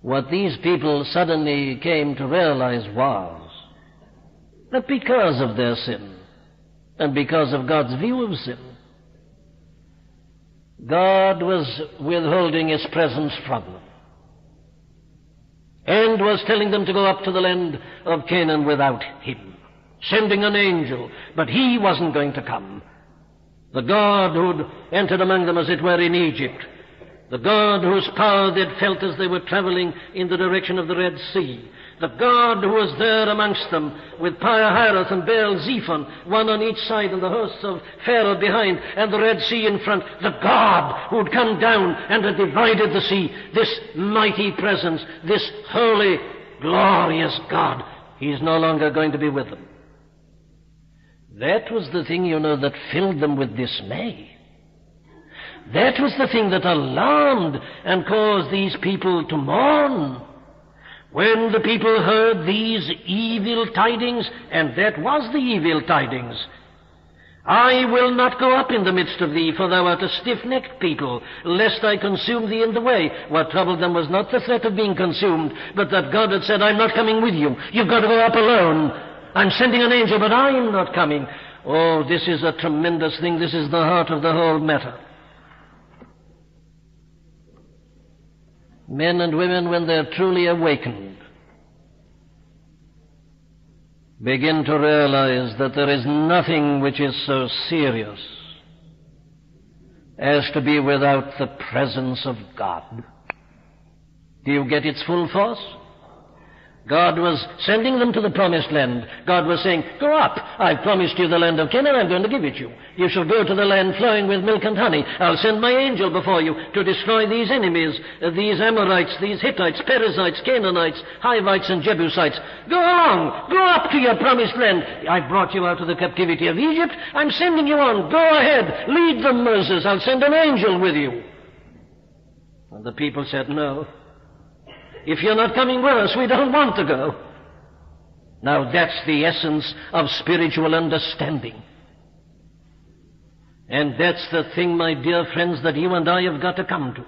What these people suddenly came to realize was that because of their sin, and because of God's view of sin, God was withholding His presence from them, and was telling them to go up to the land of Canaan without Him, sending an angel, but He wasn't going to come. The God who'd entered among them, as it were, in Egypt, the God whose power they'd felt as they were traveling in the direction of the Red Sea, the God who was there amongst them with Pi-hahiroth and Baal-zephon, one on each side and the hosts of Pharaoh behind and the Red Sea in front, the God who'd come down and had divided the sea, this mighty presence, this holy, glorious God, He's no longer going to be with them. That was the thing, that filled them with dismay. That was the thing that alarmed and caused these people to mourn. When the people heard these evil tidings, and that was the evil tidings, I will not go up in the midst of thee, for thou art a stiff-necked people, lest I consume thee in the way. What troubled them was not the threat of being consumed, but that God had said, I'm not coming with you. You've got to go up alone. I'm sending an angel, but I'm not coming. Oh, this is a tremendous thing. This is the heart of the whole matter. Men and women, when they're truly awakened, begin to realize that there is nothing which is so serious as to be without the presence of God. Do you get its full force? God was sending them to the promised land. God was saying, go up. I've promised you the land of Canaan. I'm going to give it you. You shall go to the land flowing with milk and honey. I'll send my angel before you to destroy these enemies, these Amorites, these Hittites, Perizzites, Canaanites, Hivites, and Jebusites. Go along. Go up to your promised land. I've brought you out of the captivity of Egypt. I'm sending you on. Go ahead. Lead them, Moses. I'll send an angel with you. And the people said, no. If you're not coming with us, we don't want to go. Now that's the essence of spiritual understanding. And that's the thing, my dear friends, that you and I have got to come to.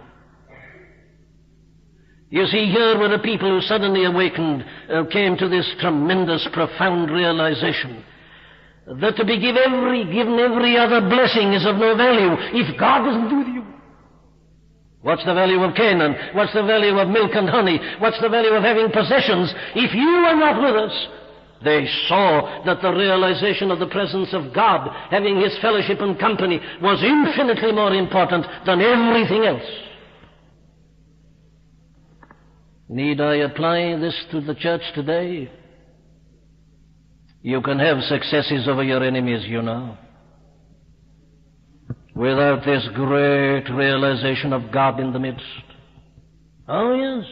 You see, here were the people who suddenly awakened, came to this tremendous, profound realization that to be given every other blessing is of no value if God isn't with you. What's the value of Canaan? What's the value of milk and honey? What's the value of having possessions if you are not with us? They saw that the realization of the presence of God, having His fellowship and company, was infinitely more important than everything else. Need I apply this to the church today? You can have successes over your enemies, without this great realization of God in the midst. Oh, yes.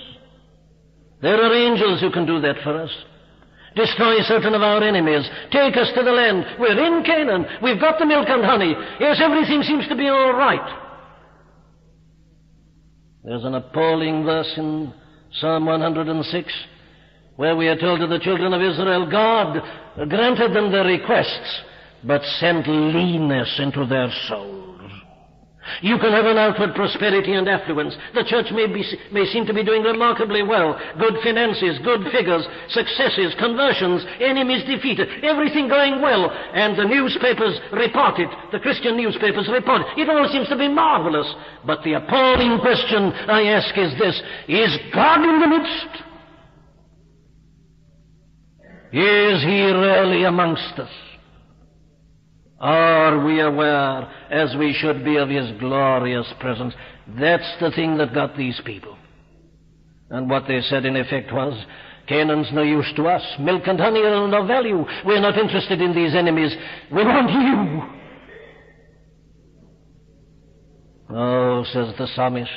There are angels who can do that for us. Destroy certain of our enemies. Take us to the land. We're in Canaan. We've got the milk and honey. Yes, everything seems to be all right. There's an appalling verse in Psalm 106 where we are told to the children of Israel, God granted them their requests, but sent leanness into their souls. You can have an outward prosperity and affluence. The church may seem to be doing remarkably well. Good finances, good figures, successes, conversions, enemies defeated, everything going well. And the newspapers report it. The Christian newspapers report it. It all seems to be marvelous. But the appalling question I ask is this: is God in the midst? Is He really amongst us? Are we aware, as we should be, of His glorious presence? That's the thing that got these people. And what they said in effect was, Canaan's no use to us. Milk and honey are of no value. We're not interested in these enemies. We want you. Oh, says the psalmist,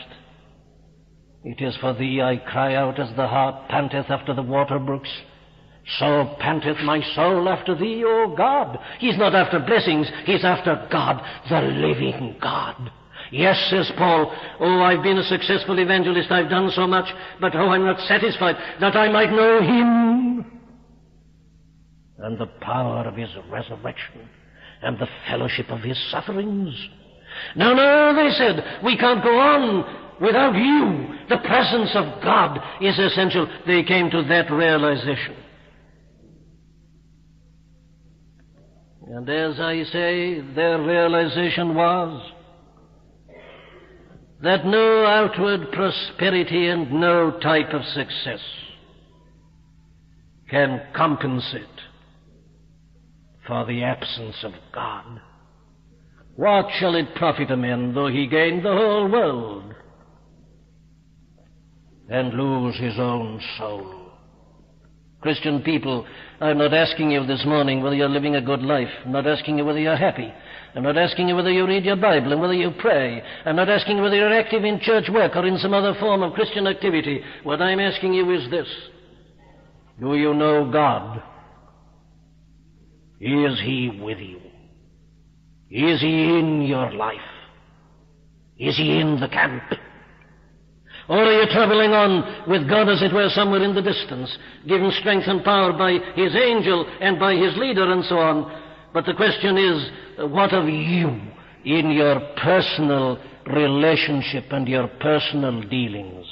it is for thee I cry out as the hart panteth after the water brooks. So panteth my soul after thee, O God. He's not after blessings, he's after God, the living God. Yes, says Paul, oh, I've been a successful evangelist, I've done so much, but oh, I'm not satisfied, that I might know Him and the power of His resurrection and the fellowship of His sufferings. No, they said, we can't go on without you. The presence of God is essential. They came to that realization. And as I say, their realization was that no outward prosperity and no type of success can compensate for the absence of God. What shall it profit a man though he gain the whole world and lose his own soul? Christian people, I'm not asking you this morning whether you're living a good life. I'm not asking you whether you're happy. I'm not asking you whether you read your Bible and whether you pray. I'm not asking you whether you're active in church work or in some other form of Christian activity. What I'm asking you is this. Do you know God? Is He with you? Is He in your life? Is He in the camp? Or are you traveling on with God, as it were, somewhere in the distance, given strength and power by His angel and by His leader and so on? But the question is, what of you in your personal relationship and your personal dealings?